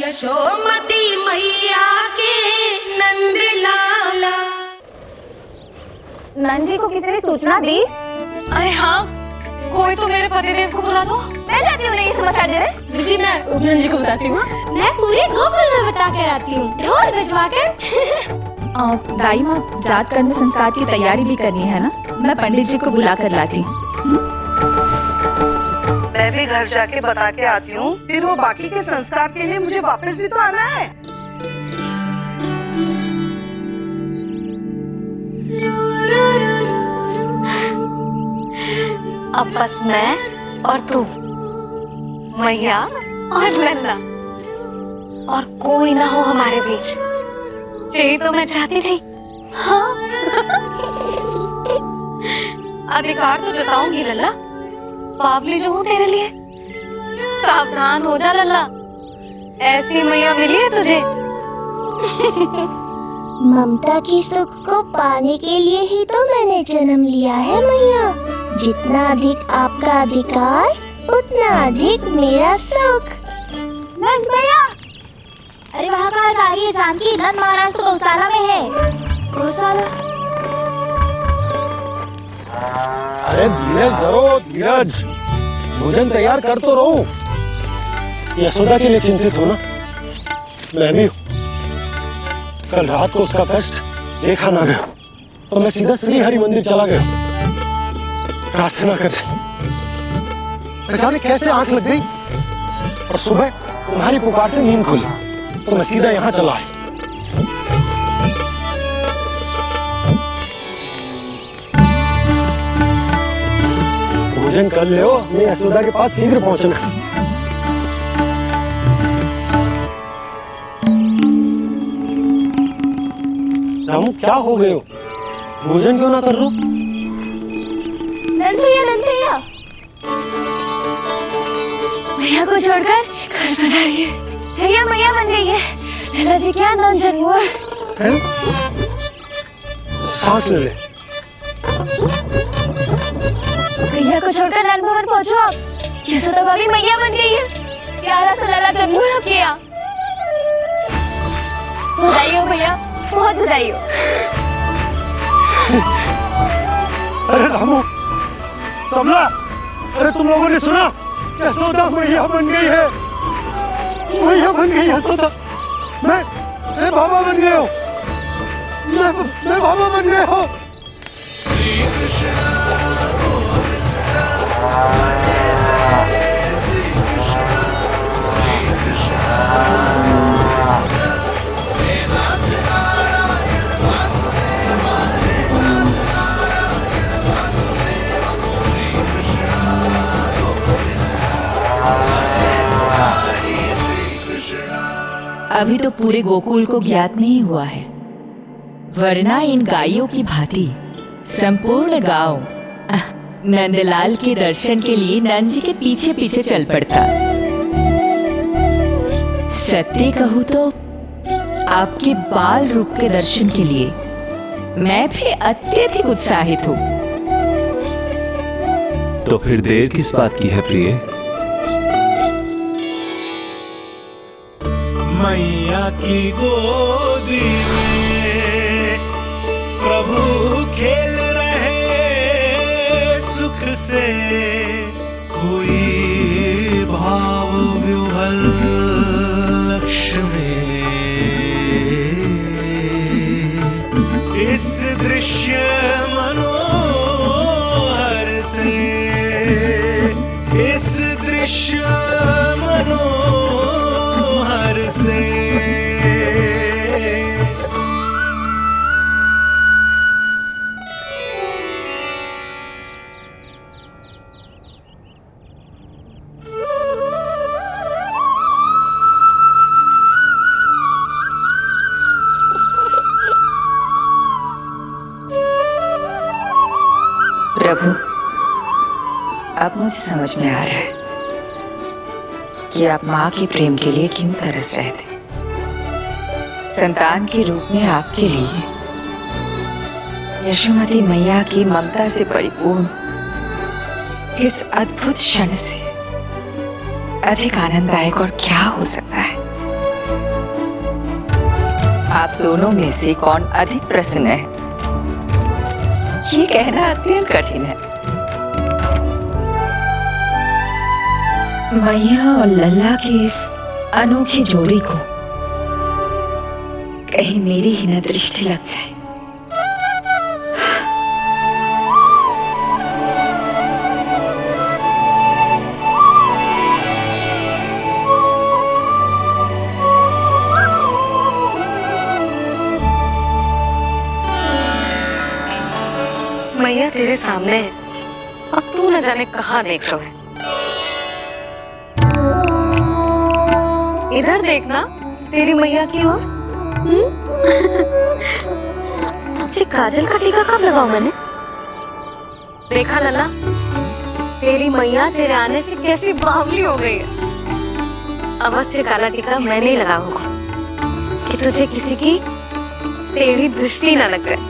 यशोमती मैया के नंद लाला। नंद जी को किसी ने सूचना दी? अरे हाँ, कोई तो मेरे पतिदेव को बुला दो। मैं जाती हूँ, नहीं समाचार दे रहे। जी मैं उपनंद जी को बताती हूँ। मैं पूरे गोकुल में बता कर आती हूँ, ढोल बजवा कर। दाई माँ, जात कर्म संस्कार की तैयारी भी करनी है ना, मैं पंडित जी को बुला कर लाती हूँ। मैं भी घर जाके बता के आती हूँ, फिर वो बाकी के संस्कार के लिए मुझे वापस भी तो आना है। अब बस मैं और तू, मैया और लल्ला, और कोई ना हो हमारे बीच। यही तो मैं चाहती थी। हाँ। अधिकार तो जताऊंगी लल्ला, बावली जो हूँ तेरे लिए। सावधान हो जा लल्ला, ऐसी मैया मिली है तुझे। ममता की सुख को पाने के लिए ही तो मैंने जन्म लिया है मैया। जितना अधिक आपका अधिकार, उतना अधिक मेरा सुख। नंद भैया, अरे वहाँ कहाँ जा रही है जानकी? नंद महाराज तो गौशाला में है। गौशाला? अरे धीरज धरो, धीरज। भोजन तैयार कर तो रहो। यशोदा के लिए चिंतित हो ना? मैं भी हूँ। कल रात को उसका कष्ट देखा ना गया, तो मैं सीधा श्री हरि मंदिर चला गया प्रार्थना कर। न जाने कैसे आंख लग गई और सुबह तुम्हारी पुकार से नींद खुली, तो मैं सीधा यहाँ चला आया। भोजन कर ले, हमें यशोदा के पास शीघ्र पहुंचना। रामू, क्या हो गए हो? भोजन क्यों ना कर लो? नंद भैया, नंद भैया, भैया को छोड़कर घर पधारी है। भैया मैया बन गई है। लल्ला जी क्या नंद जन्म है? सांस ले ले। भैया को छोड़कर नंद भवन पहुंचो आप। यशोदा भाभी मैया बन गई है। प्यारा सा लल्ला जन्म है आपके यहाँ। बधाई हो भैया, बहुत बधाई हो। अरे रामू, समला, अरे तुम लोगों ने सुना? यशोदा मैया बन गई है। मैया बन गई यशोदा। मैं बाबा बन गया हूँ। मैं बाबा बन गया हूँ। अभी तो पूरे गोकुल को ज्ञात नहीं हुआ है, वरना इन गायों की भांति संपूर्ण गांव नंदलाल के दर्शन के लिए नंद जी के पीछे पीछे चल पड़ता। सत्य कहूँ तो आपके बाल रूप के दर्शन के लिए मैं भी अत्यधिक उत्साहित हूँ। तो फिर देर किस बात की है प्रिय? मैया की गोदी में प्रभु खेल रहे सुख से, कोई भाव विह्वल लक्ष्य में। इस दृश्य मनोहर से, इस दृश्य मनोहर से। प्रभु, अब मुझे समझ में आ रहा है कि आप माँ के प्रेम के लिए क्यों तरस रहे थे। संतान के रूप में आपके लिए यशोमती मैया की ममता से परिपूर्ण इस अद्भुत क्षण से अधिक आनंददायक और क्या हो सकता है। आप दोनों में से कौन अधिक प्रसन्न है, ये कहना अत्यंत कठिन है। मैया और लल्ला की इस अनोखी जोड़ी को कहीं मेरी ही न दृष्टि लग जाए। मैया तेरे सामने है, अब तू न जाने कहाँ देख रहा है। इधर देखना तेरी मैया की ओर। अच्छी काजल का टीका कब लगाऊं मैंने? देखा लल्ला, तेरी मैया तेरे आने से कैसी बावली हो गई है। अवश्य काला टीका मैंने ही लगा होगा कि तुझे किसी की तेरी दृष्टि न लग जाए।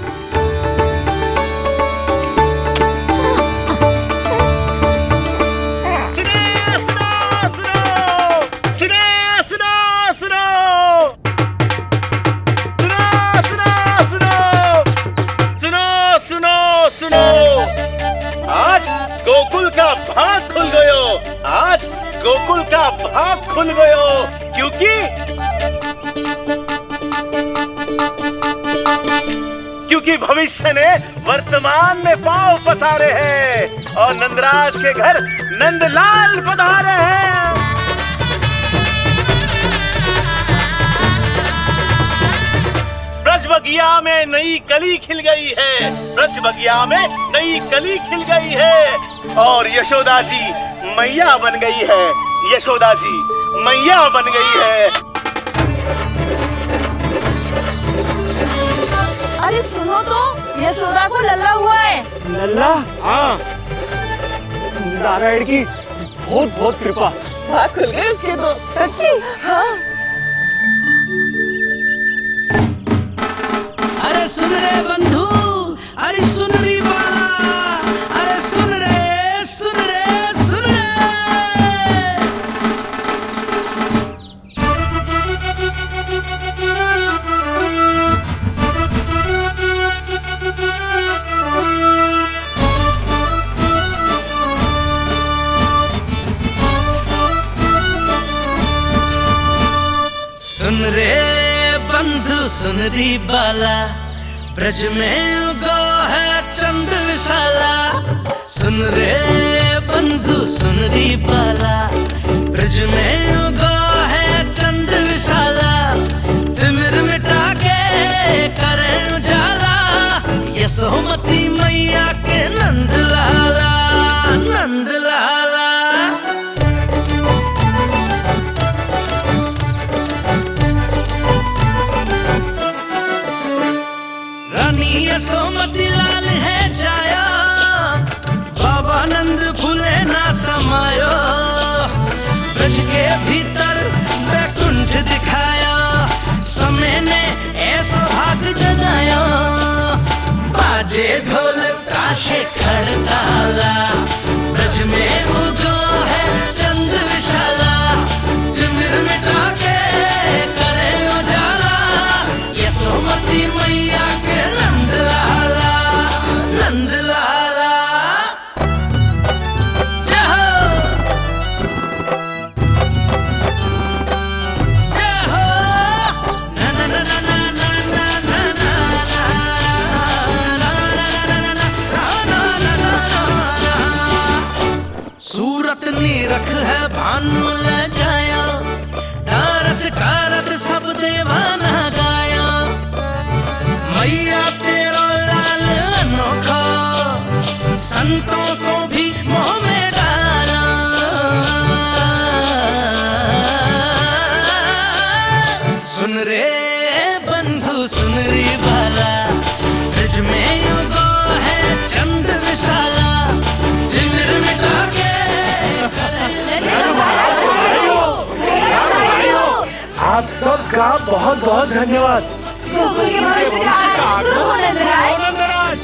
गोकुल का भाग खुल गयो, आज गोकुल का भाग खुल गयो, क्योंकि भविष्य ने वर्तमान में पांव पसारे हैं और नंदराज के घर नंदलाल पधारे हैं। ब्रज बगिया में नई कली खिल गई है, ब्रज बगिया में नई कली खिल गई है और यशोदा जी मैया बन गई है, यशोदा जी मैया बन गई है। अरे सुनो तो, यशोदा को लल्ला हुआ है। लल्ला? हाँ, नारायण की बहुत बहुत कृपा। भाग खुल गए उसके तो। सच्ची? हाँ। अरे सुन रे बंधु, अरे सुन रे बाला, अरे सुन रे, सुन रे, सुन रे। सुन रे बंधु, सुन री बाला, ब्रज में उगो है चंद विशाला। सुन रे बंधु, सुन री बाला, ब्रज में उगो है चंद विशाला। तिमिर मिटा के करे उजाला, यशोमती मैया के नंद लाला, नंद लाला। यशोमती लाल है जाया, बाबा नंद फूले ना समायो। ब्रज के भीतर बैकुंठ दिखाया, समय ने ऐसा भाग जगाया। बाजे ढोल ताशे खड़ताला, ब्रज में उगो है चंद विशाला। तिमिर मिटा के करे उजाला, यशोमती मैया के नंद लाला, नंद लाला। जय हो, जय हो, ना ना ना ना ना ना ना ना ना ना ना। सूरत निरख है भानु ले जाया, दारस कारत सब देवाना गाया। मैया तेरा लाल अनोखा, संतों को भी मोह में डाला। सुन रे बंधु, सुन रे बाला, ब्रज में उगो है चंद विशाला। तिमिर मिटा के आप सबका बहुत बहुत धन्यवाद।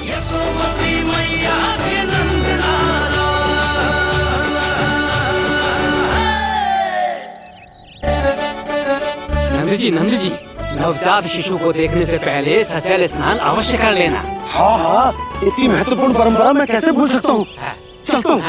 यशोमती मैया के नंद लाला। नंद जी, नंद जी, नवजात शिशु को देखने से पहले सचैल स्नान अवश्य कर लेना। हाँ हाँ, इतनी महत्वपूर्ण परंपरा मैं कैसे भूल सकता हूँ। चलता हूँ।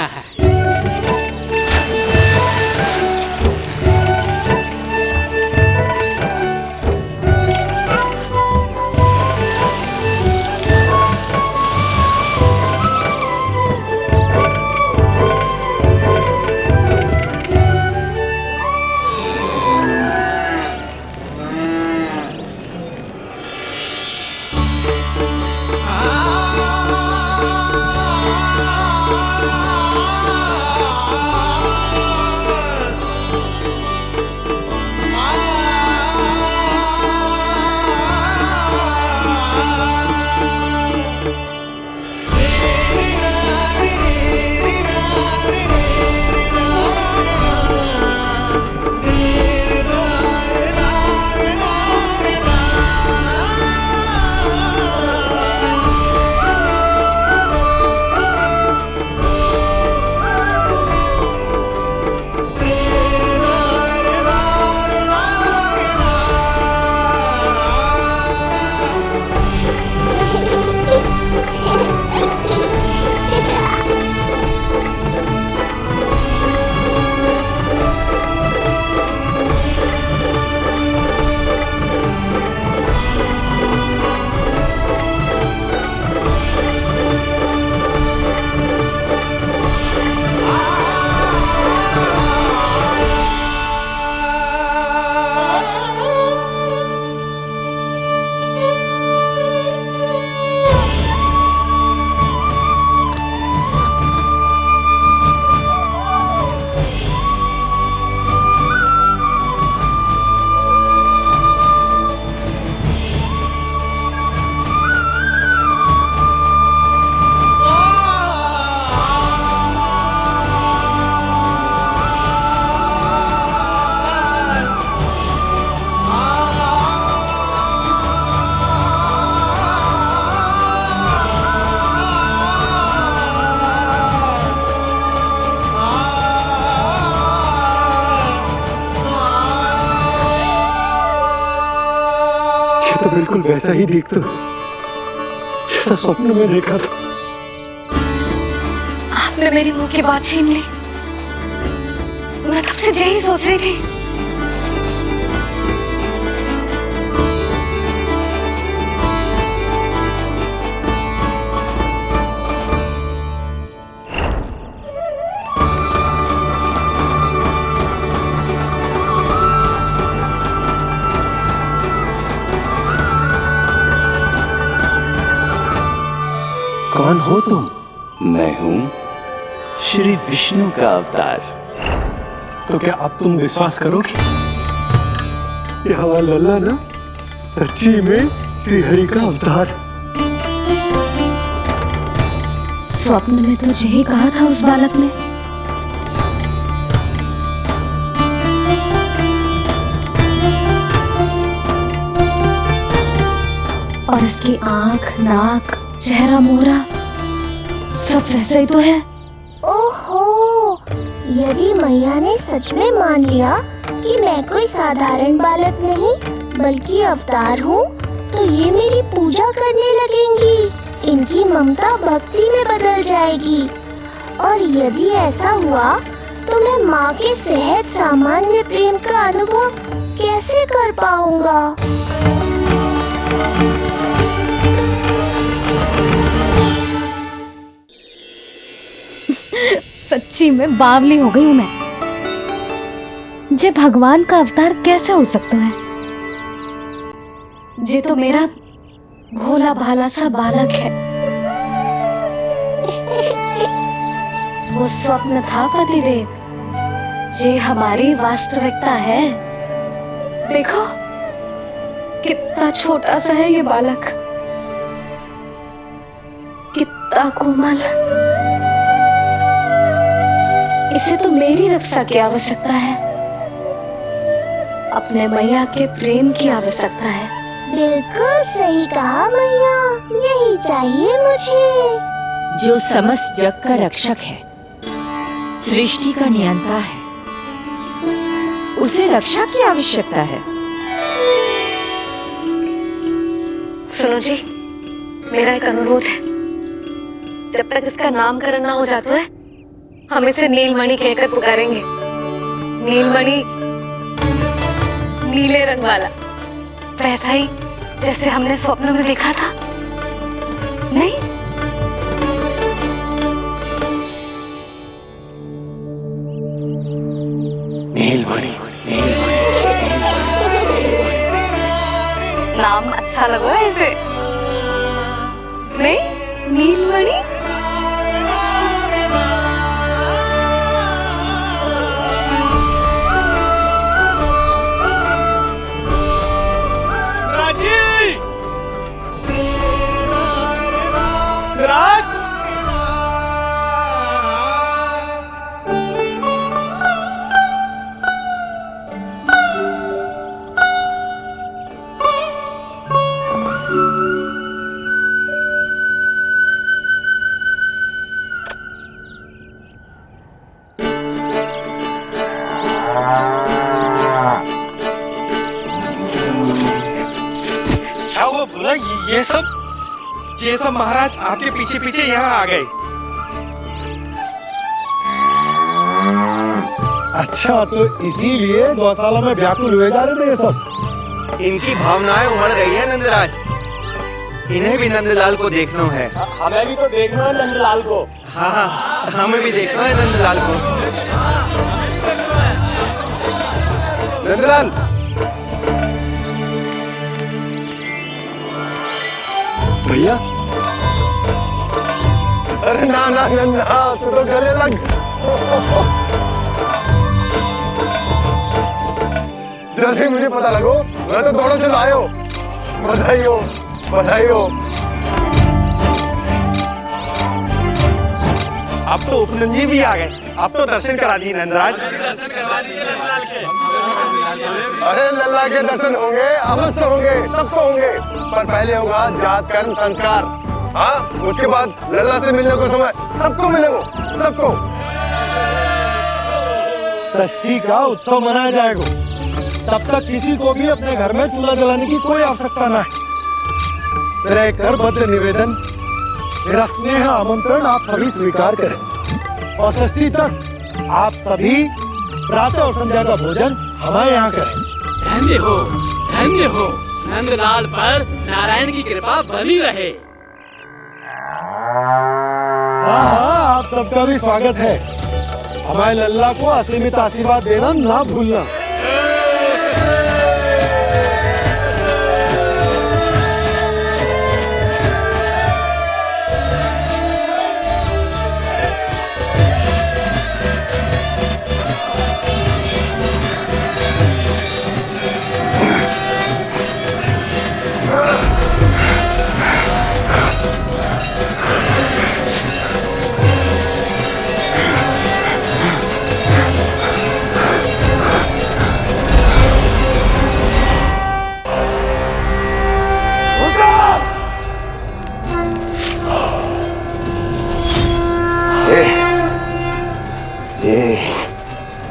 तो बिल्कुल वैसा ही दिखता जैसा स्वप्न में देखा था। आपने मेरी मुंह की बात छीन ली। मैं कब से यही सोच रही थी। कौन हो तुम? मैं हूँ श्री विष्णु का अवतार। तो क्या अब तुम विश्वास करोगे? ये हमारा लल्ला ना सच्ची में श्री हरि का अवतार। स्वप्न में तो यही कहा था उस बालक ने। और इसकी आंख, नाक, चेहरा, मोहरा सब वैसा ही तो है। ओहो, यदि मैया ने सच में मान लिया कि मैं कोई साधारण बालक नहीं बल्कि अवतार हूँ, तो ये मेरी पूजा करने लगेंगी। इनकी ममता भक्ति में बदल जाएगी। और यदि ऐसा हुआ तो मैं माँ के सहज सामान्य प्रेम का अनुभव कैसे कर पाऊंगा? सच्ची में बावली हो गई हूँ मैं। जे भगवान का अवतार कैसे हो सकता है? जे तो मेरा भोला भाला सा बालक है। वो स्वप्न था पतिदेव, जे हमारी वास्तविकता है। देखो कितना छोटा सा है ये बालक, कितना कोमल। इसे तो मेरी रक्षा की आवश्यकता है, अपने मैया के प्रेम की आवश्यकता है। बिल्कुल सही कहा मैया, यही चाहिए मुझे। जो समस्त जग का रक्षक है, सृष्टि का नियंता है, उसे रक्षा की आवश्यकता है। सुनो जी, मेरा एक अनुरोध है, जब तक इसका नामकरण ना हो जाता है हम इसे नीलमणि कहकर पुकारेंगे। नीलमणि नीले रंग वाला, वैसा ही जैसे हमने स्वप्न में देखा था, नहीं? नीलमणि। नाम अच्छा लगा इसे, नहीं? नीलमणि। ये सब महाराज आपके पीछे पीछे यहाँ आ गए। अच्छा, तो इसीलिए गौशाला में व्याकुल हुए जा रहे थे ये सब। इनकी भावनाएं उमड़ रही है नंदराज, इन्हें भी नंदलाल को देखना है। हमें भी तो देखना है नंदलाल को। हाँ, हमें भी देखना है नंदलाल को। नंदलाल, भैया। अरे ना ना नंदा, तू तो गले लग। जैसे मुझे पता लगो मैं तो दौड़ो चलो आयो। बधाई हो, बधाई हो। अब तो उपनंदी भी आ गए, अब तो दर्शन करा दिए नंदराज। अरे लल्ला के दर्शन होंगे, अवश्य होंगे, सबको होंगे, पर पहले होगा जात कर्म संस्कार। हाँ, उसके बाद लल्ला से मिलने को समय सबको मिलेगा, सबको। षष्ठी का उत्सव मनाया जाएगा, तब तक किसी को भी अपने घर में चूल्हा जलाने की कोई आवश्यकता न है। मेरा एक करबद्ध निवेदन, मेरा स्नेह आमंत्रण आप सभी स्वीकार करें और षष्ठी तक आप सभी प्रातः और संध्या का भोजन हमारे यहाँ करें। धन्य हो नंदलाल पर नारायण की कृपा बनी रहे। हाँ, आप सबका भी स्वागत है। हमारे लल्ला को असीमित आशीर्वाद देना ना भूलना।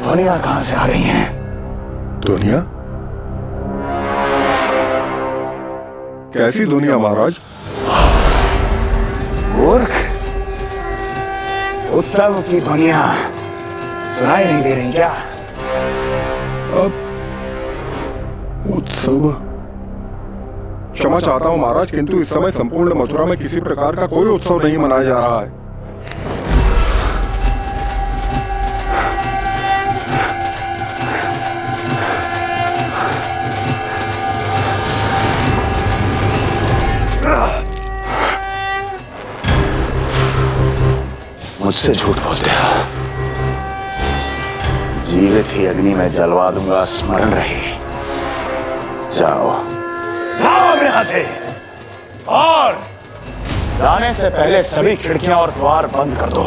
दुनिया कहां से आ रही हैं? दुनिया? कैसी दुनिया महाराज? मूर्ख, उत्सव की दुनिया सुनाई नहीं दे रही क्या? अब उत्सव? क्षमा चाहता हूँ महाराज, किंतु इस समय संपूर्ण मथुरा में किसी प्रकार का कोई उत्सव नहीं मनाया जा रहा है। मुझसे झूठ बोलते हो। जीवित ही अग्नि में जलवा दूंगा, स्मरण रहे। जाओ जाओ यहां से, और जाने से पहले सभी खिड़कियां और द्वार बंद कर दो।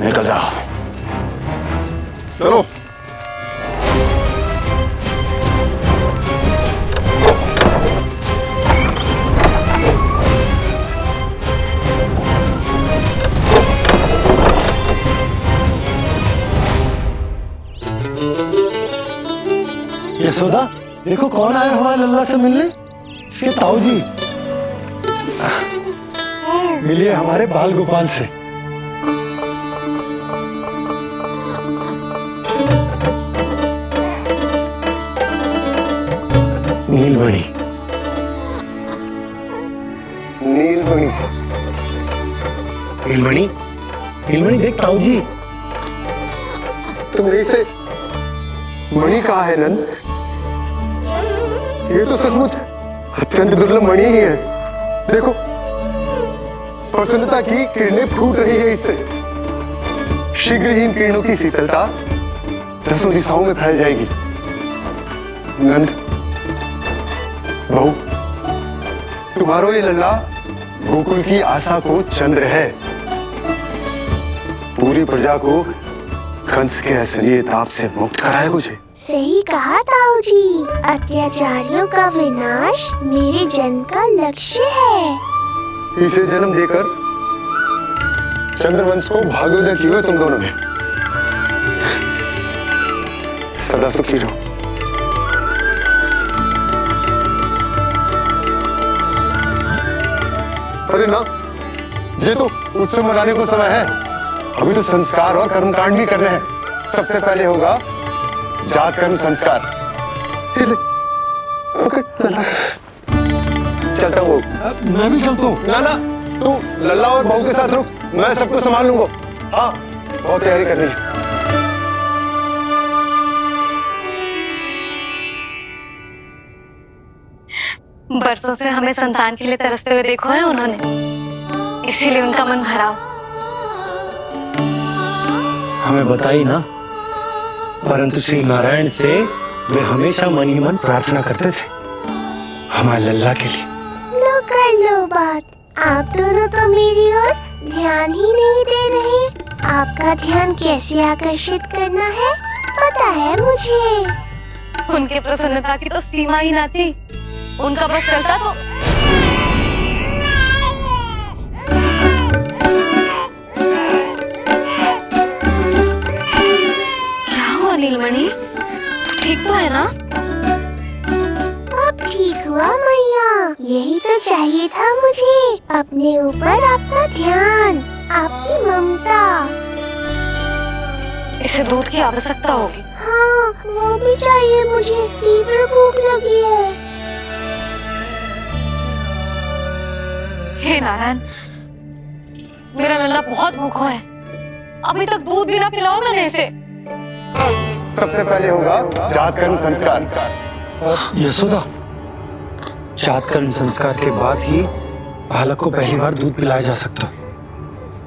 निकल जाओ। चलो। यशोदा, देखो कौन आया हमारे लल्ला से मिलने। इसके ताऊ जी। मिलिए हमारे बाल गोपाल से। नीलमणि, नीलमणि, नीलमणि, नीलमणि देख ताऊ जी। तुमने इसे मणि कहा है नंद? ये तो सचमुच अत्यंत दुर्लभ मणि ही है। देखो, प्रसन्नता की किरणें फूट रही है इससे। शीघ्र ही इन किरणों की शीतलता दसों दिशाओं में फैल जाएगी। नंद, बहू, तुम्हारो ये लल्ला गोकुल की आशा को चंद्र है। पूरी प्रजा को कंस के असली ताप से मुक्त कराए मुझे। सही कहा ताऊ जी, अत्याचारियों का विनाश मेरे जन्म का लक्ष्य है। इसे जन्म देकर चंद्रवंश को भाग्योदय किए हो तुम दोनों ने। सदा सुखी रहो। अरे ना, ये तो उत्सव मनाने को समय है। अभी तो संस्कार और कर्मकांड भी करने हैं। सबसे पहले होगा जात कर्म संस्कार। चलता हूँ। मैं भी चलता हूँ। ना ना, तू लल्ला और बहू के साथ रुक, मैं सबको संभाल लूंगा। हाँ, बहुत तैयारी करनी है। बरसों से हमें संतान के लिए तरसते हुए देखो है उन्होंने, इसीलिए उनका मन भरा। हमें बताई ना, परंतु श्री नारायण से वे हमेशा मन ही मन प्रार्थना करते थे हमारे लल्ला के लिए। लो कर लो बात, आप दोनों तो मेरी ओर ध्यान ही नहीं दे रहे। आपका ध्यान कैसे आकर्षित करना है पता है मुझे। उनके प्रसन्नता की तो सीमा ही ना थी, उनका बस चलता तो। क्या हुआ नीलमणि, तू ठीक तो है ना? अब ठीक हुआ मैया, यही तो चाहिए था मुझे। अपने ऊपर आपका ध्यान, आपकी ममता। इसे दूध की आवश्यकता होगी। हाँ, वो भी चाहिए मुझे, तीव्र भूख लगी है। हे नारायण, मेरा लल्ला बहुत भूखा है, अभी तक दूध भी ना पिलाओ मैंने इसे। सबसे पहले होगा जात कर्म संस्कार। यशोदा, जात कर्म संस्कार के बाद ही बालक को पहली बार दूध पिलाया जा सकता।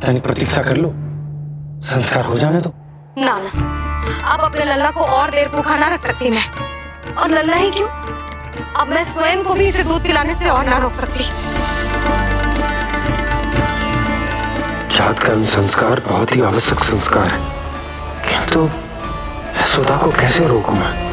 तनिक प्रतीक्षा कर लो, संस्कार हो जाने दो। ना ना, अब अपने लल्ला को और देर भूखा ना रख सकती मैं। और लल्ला ही क्यों, अब मैं स्वयं को भी इसे दूध पिलाने से और ना रोक सकती। जात कर्म संस्कार बहुत ही आवश्यक संस्कार है, किंतु यशोदा को कैसे रोकूं मैं?